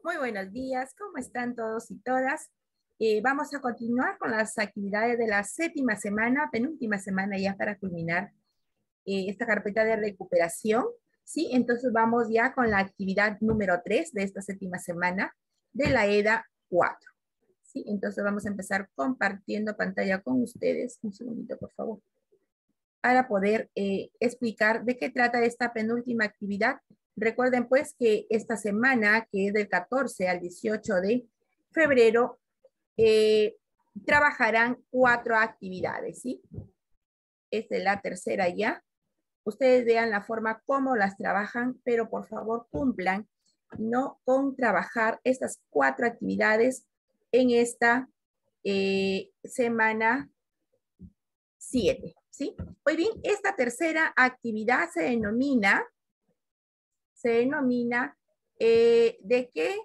Muy buenos días, ¿cómo están todos y todas? Vamos a continuar con las actividades de la séptima semana, penúltima semana ya para culminar esta carpeta de recuperación, ¿sí? Entonces vamos ya con la actividad número 3 de esta séptima semana de la EDA 4, ¿sí? Entonces vamos a empezar compartiendo pantalla con ustedes. Un segundito, por favor, para poder explicar de qué trata esta penúltima actividad. Recuerden pues que esta semana, que es del 14 al 18 de febrero, eh, trabajarán 4 actividades, ¿sí? Esta es la tercera ya. Ustedes vean la forma como las trabajan, pero por favor cumplan, ¿no? Con trabajar estas 4 actividades en esta semana 7, ¿sí? Muy bien, esta tercera actividad ¿de qué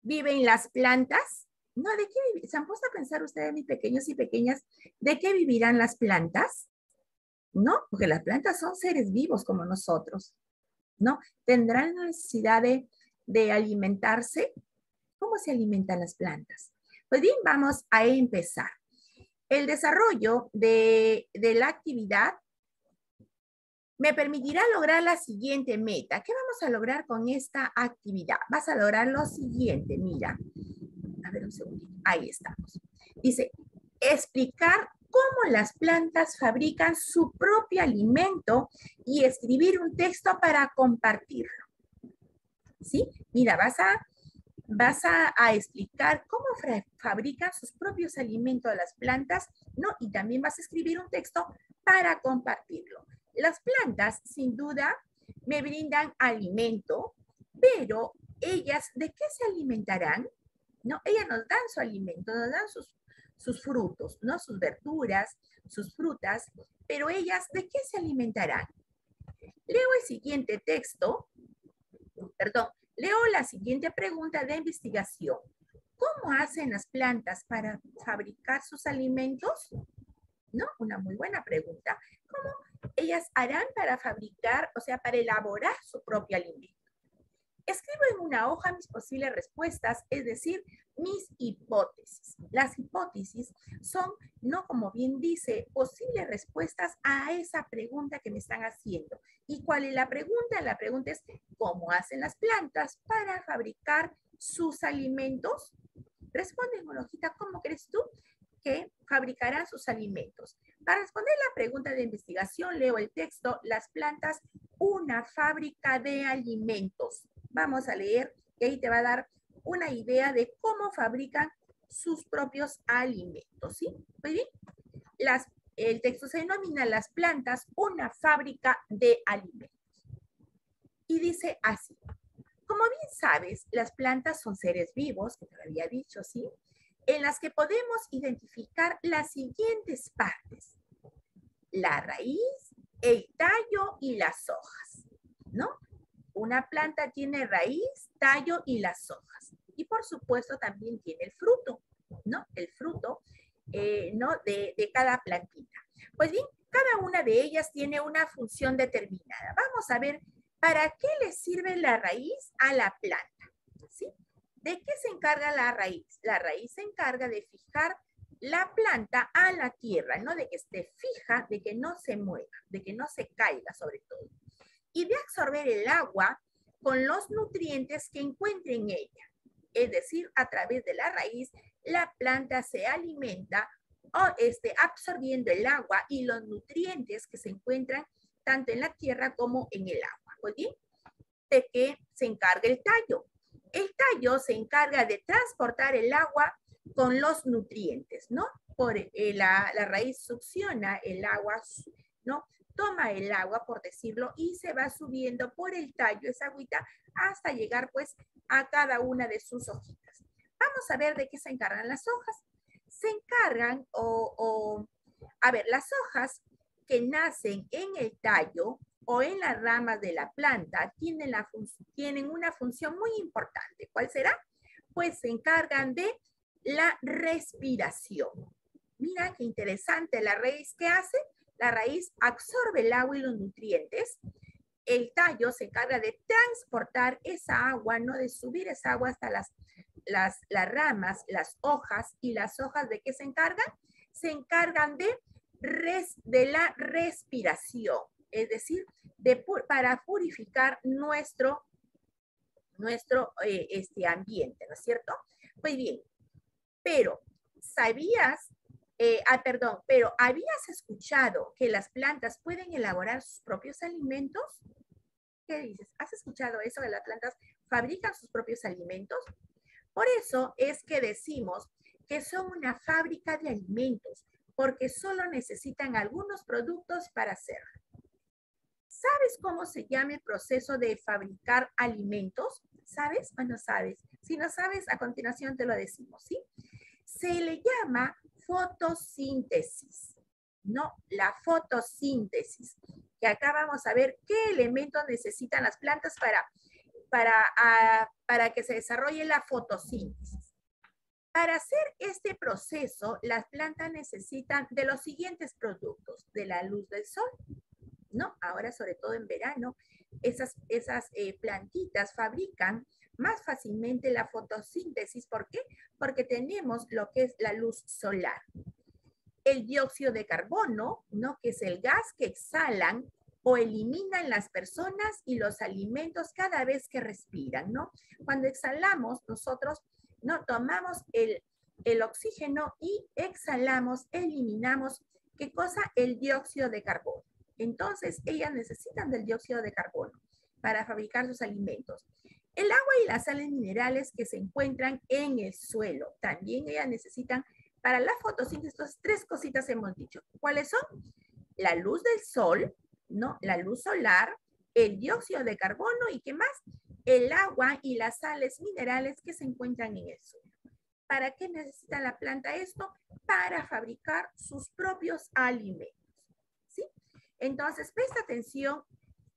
viven las plantas? No, ¿de qué viven? ¿Se han puesto a pensar ustedes, mis pequeños y pequeñas, de qué vivirán las plantas? No, porque las plantas son seres vivos como nosotros, ¿no? ¿Tendrán la necesidad de alimentarse? ¿Cómo se alimentan las plantas? Pues bien, vamos a empezar. El desarrollo de la actividad me permitirá lograr la siguiente meta. ¿Qué vamos a lograr con esta actividad? Vas a lograr lo siguiente, mira. A ver un segundito. Ahí estamos. Dice, explicar cómo las plantas fabrican su propio alimento y escribir un texto para compartirlo. ¿Sí? Mira, vas a explicar cómo fabrican sus propios alimentos las plantas, ¿no? Y también vas a escribir un texto para compartirlo. Las plantas, sin duda, me brindan alimento, pero ellas, ¿de qué se alimentarán? ¿No? Ellas nos dan su alimento, nos dan sus frutos, ¿no? Sus verduras, sus frutas, pero ellas, ¿de qué se alimentarán? Leo el siguiente texto, perdón, leo la siguiente pregunta de investigación. ¿Cómo hacen las plantas para fabricar sus alimentos? ¿No? Una muy buena pregunta. ¿Cómo ellas harán para fabricar, o sea, para elaborar su propio alimento? Escribo en una hoja mis posibles respuestas, es decir, mis hipótesis. Las hipótesis son, no como bien dice, posibles respuestas a esa pregunta que me están haciendo. ¿Y cuál es la pregunta? La pregunta es, ¿cómo hacen las plantas para fabricar sus alimentos? Responde en una hojita, ¿cómo crees tú que fabricarán sus alimentos? Para responder la pregunta de investigación, leo el texto, las plantas, una fábrica de alimentos. Vamos a leer y ahí te va a dar una idea de cómo fabrican sus propios alimentos, ¿sí? Muy bien. El texto se denomina Las plantas, una fábrica de alimentos. Y dice así. Como bien sabes, las plantas son seres vivos, que te lo había dicho, ¿sí? En las que podemos identificar las siguientes partes. La raíz, el tallo y las hojas, ¿no? Una planta tiene raíz, tallo y las hojas. Y por supuesto también tiene el fruto, ¿no? El fruto, ¿no? De cada plantita. Pues bien, cada una de ellas tiene una función determinada. Vamos a ver para qué le sirve la raíz a la planta, ¿sí? ¿De qué se encarga la raíz? La raíz se encarga de fijar la planta a la tierra, ¿no? De que esté fija, de que no se mueva, de que no se caiga sobre todo. Y de absorber el agua con los nutrientes que encuentre en ella. Es decir, a través de la raíz, la planta se alimenta absorbiendo el agua y los nutrientes que se encuentran tanto en la tierra como en el agua. Pues bien, ¿de qué se encarga el tallo? El tallo se encarga de transportar el agua con los nutrientes, ¿no? La raíz succiona el agua, ¿no? Toma el agua, por decirlo, y se va subiendo por el tallo esa agüita hasta llegar pues a cada una de sus hojitas. Vamos a ver de qué se encargan las hojas. Se encargan a ver, las hojas que nacen en el tallo o en las ramas de la planta tienen una función muy importante. ¿Cuál será? Pues se encargan de la respiración. Mira qué interesante la raíz que hace. La raíz absorbe el agua y los nutrientes el tallo se encarga de transportar esa agua, ¿no? De subir esa agua hasta las ramas, las hojas, y las hojas ¿de qué se encargan? Se encargan de la respiración, es decir, para purificar nuestro ambiente, ¿no es cierto? Pues bien, pero ¿sabías? Pero ¿habías escuchado que las plantas pueden elaborar sus propios alimentos? ¿Qué dices? ¿Has escuchado eso de las plantas fabrican sus propios alimentos? Por eso es que decimos que son una fábrica de alimentos, porque solo necesitan algunos productos para hacerlo. ¿Sabes cómo se llama el proceso de fabricar alimentos? ¿Sabes o no sabes? Si no sabes, a continuación te lo decimos, ¿sí? Se le llama fotosíntesis, ¿no? La fotosíntesis, que acá vamos a ver qué elementos necesitan las plantas para que se desarrolle la fotosíntesis. Para hacer este proceso, las plantas necesitan de los siguientes productos: de la luz del sol, ¿no? Ahora, sobre todo en verano, esas plantitas fabrican más fácilmente la fotosíntesis. ¿Por qué? Porque tenemos lo que es la luz solar. El dióxido de carbono, ¿no? Que es el gas que exhalan o eliminan las personas y los alimentos cada vez que respiran, ¿no? Cuando exhalamos, nosotros, ¿no? Tomamos el oxígeno y exhalamos, eliminamos, ¿qué cosa? El dióxido de carbono. Entonces, ellas necesitan del dióxido de carbono para fabricar sus alimentos. El agua y las sales minerales que se encuentran en el suelo, también ellas necesitan para la fotosíntesis. Entonces, tres cositas hemos dicho. ¿Cuáles son? La luz del sol, ¿no? La luz solar, el dióxido de carbono y ¿qué más? El agua y las sales minerales que se encuentran en el suelo. ¿Para qué necesita la planta esto? Para fabricar sus propios alimentos, ¿sí? Entonces, presta atención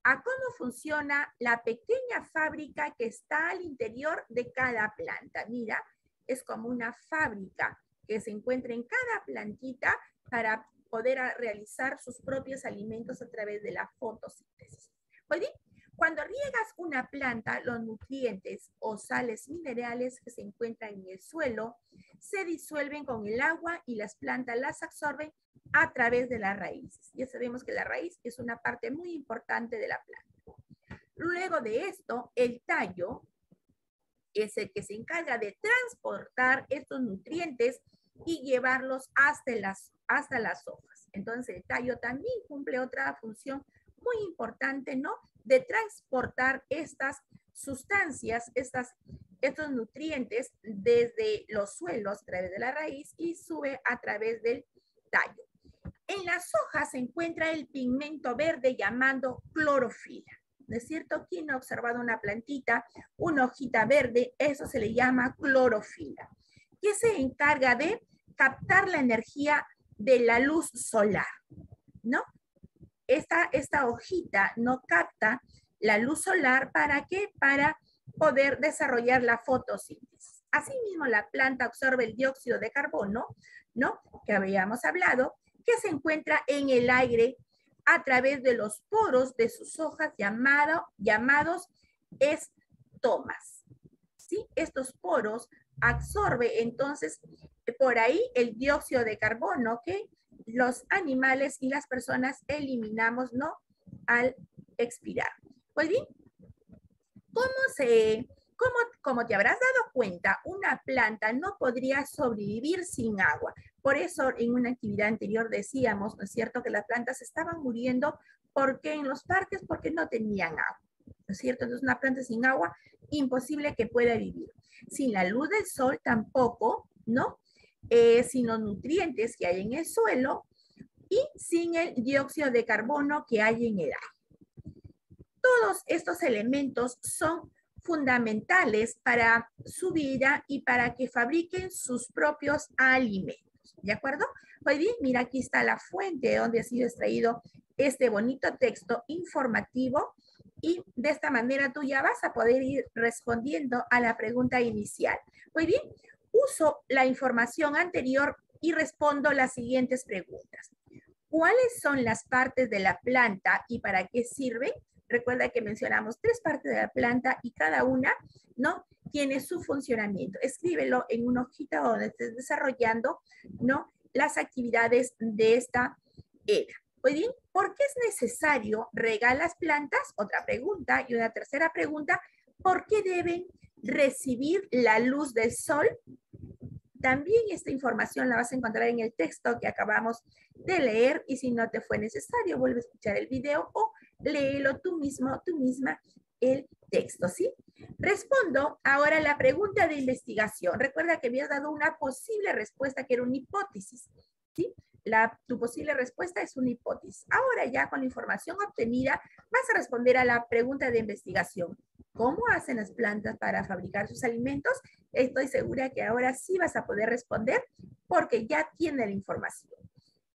a cómo funciona la pequeña fábrica que está al interior de cada planta. Mira, es como una fábrica que se encuentra en cada plantita para poder realizar sus propios alimentos a través de la fotosíntesis. Pues bien, cuando riegas una planta, los nutrientes o sales minerales que se encuentran en el suelo se disuelven con el agua y las plantas las absorben a través de las raíces. Ya sabemos que la raíz es una parte muy importante de la planta. Luego de esto, el tallo es el que se encarga de transportar estos nutrientes y llevarlos hasta las hojas. Entonces, el tallo también cumple otra función muy importante, ¿no? De transportar estas sustancias, estos nutrientes desde los suelos a través de la raíz y sube a través del tallo. En las hojas se encuentra el pigmento verde llamado clorofila. ¿No es cierto? ¿Quién ha observado una plantita, una hojita verde? Eso se le llama clorofila, que se encarga de captar la energía de la luz solar, ¿no? Esta hojita no capta la luz solar. ¿Para qué? Para poder desarrollar la fotosíntesis. Asimismo, la planta absorbe el dióxido de carbono, ¿no? Que habíamos hablado, que se encuentra en el aire a través de los poros de sus hojas llamados estomas, ¿sí? Estos poros absorbe entonces por ahí el dióxido de carbono que los animales y las personas eliminamos, ¿no? Al expirar. Pues bien, como te habrás dado cuenta, una planta no podría sobrevivir sin agua. Por eso en una actividad anterior decíamos, ¿no es cierto?, que las plantas estaban muriendo porque en los parques porque no tenían agua, ¿no es cierto? Entonces una planta sin agua, imposible que pueda vivir. Sin la luz del sol tampoco, ¿no? Sin los nutrientes que hay en el suelo y sin el dióxido de carbono que hay en el aire. Todos estos elementos son fundamentales para su vida y para que fabriquen sus propios alimentos. ¿De acuerdo? Pues bien, mira, aquí está la fuente donde ha sido extraído este bonito texto informativo y de esta manera tú ya vas a poder ir respondiendo a la pregunta inicial. Pues bien, uso la información anterior y respondo las siguientes preguntas. ¿Cuáles son las partes de la planta y para qué sirven? recuerda que mencionamos 3 partes de la planta y cada una, ¿no?, tiene su funcionamiento. Escríbelo en una hojita donde estés desarrollando, ¿no?, las actividades de esta era. Muy bien, ¿por qué es necesario regar las plantas? Otra pregunta. Y una tercera pregunta, ¿por qué deben recibir la luz del sol? También esta información la vas a encontrar en el texto que acabamos de leer y si no te fue necesario, vuelve a escuchar el video o léelo tú mismo, tú misma, el texto, ¿sí? Respondo ahora a la pregunta de investigación. Recuerda que habías dado una posible respuesta que era una hipótesis, ¿sí? Tu posible respuesta es una hipótesis. Ahora ya con la información obtenida vas a responder a la pregunta de investigación. ¿Cómo hacen las plantas para fabricar sus alimentos? Estoy segura que ahora sí vas a poder responder porque ya tiene la información.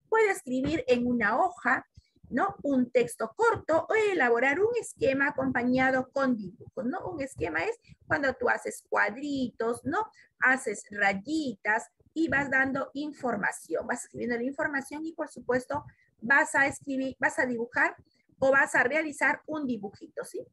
Puede escribir en una hoja, ¿no?, un texto corto o elaborar un esquema acompañado con dibujos, ¿no? Un esquema es cuando tú haces cuadritos, ¿no? Haces rayitas y vas dando información, vas escribiendo la información y por supuesto vas a escribir, vas a dibujar o vas a realizar un dibujito, ¿sí?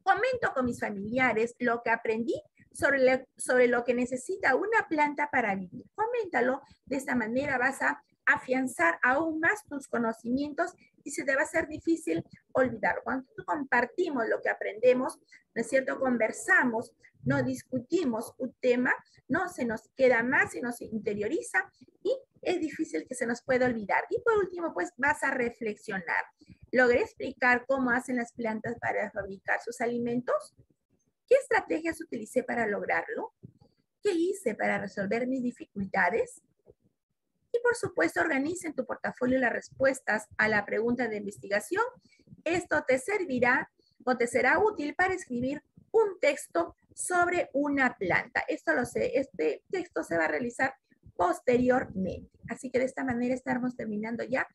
Comento con mis familiares lo que aprendí sobre lo que necesita una planta para vivir. Coméntalo, de esta manera vas a afianzar aún más tus conocimientos y se te va a ser difícil olvidar. Cuando compartimos lo que aprendemos, ¿no es cierto? Conversamos, no discutimos un tema, no se nos queda más, se nos interioriza y es difícil que se nos pueda olvidar. Y por último, pues vas a reflexionar. ¿Logré explicar cómo hacen las plantas para fabricar sus alimentos? ¿Qué estrategias utilicé para lograrlo? ¿Qué hice para resolver mis dificultades? Y por supuesto, organiza en tu portafolio las respuestas a la pregunta de investigación. Esto te servirá o te será útil para escribir un texto sobre una planta. Esto lo sé, este texto se va a realizar posteriormente. Así que de esta manera estamos terminando ya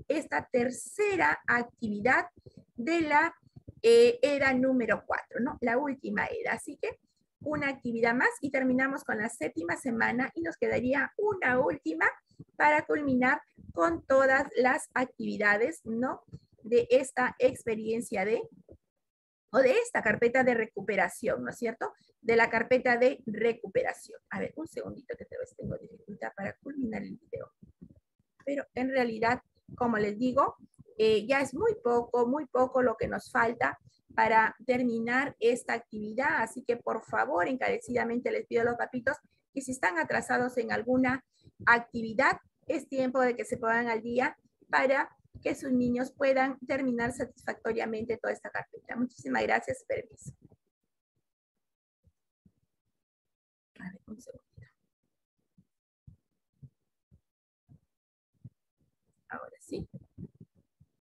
esta tercera actividad de la era número 4, ¿no? La última era. Así que una actividad más y terminamos con la 7ª semana y nos quedaría una última para culminar con todas las actividades, ¿no?, de esta experiencia o de esta carpeta de recuperación, ¿no es cierto? De la carpeta de recuperación. A ver, un segundito que tal vez tengo dificultad para culminar el video. Pero en realidad, como les digo, ya es muy poco lo que nos falta para terminar esta actividad. Así que por favor, encarecidamente les pido a los papitos que si están atrasados en alguna actividad, es tiempo de que se pongan al día para que sus niños puedan terminar satisfactoriamente toda esta carpeta. Muchísimas gracias. Permiso. A ver, un segundito. Ahora sí.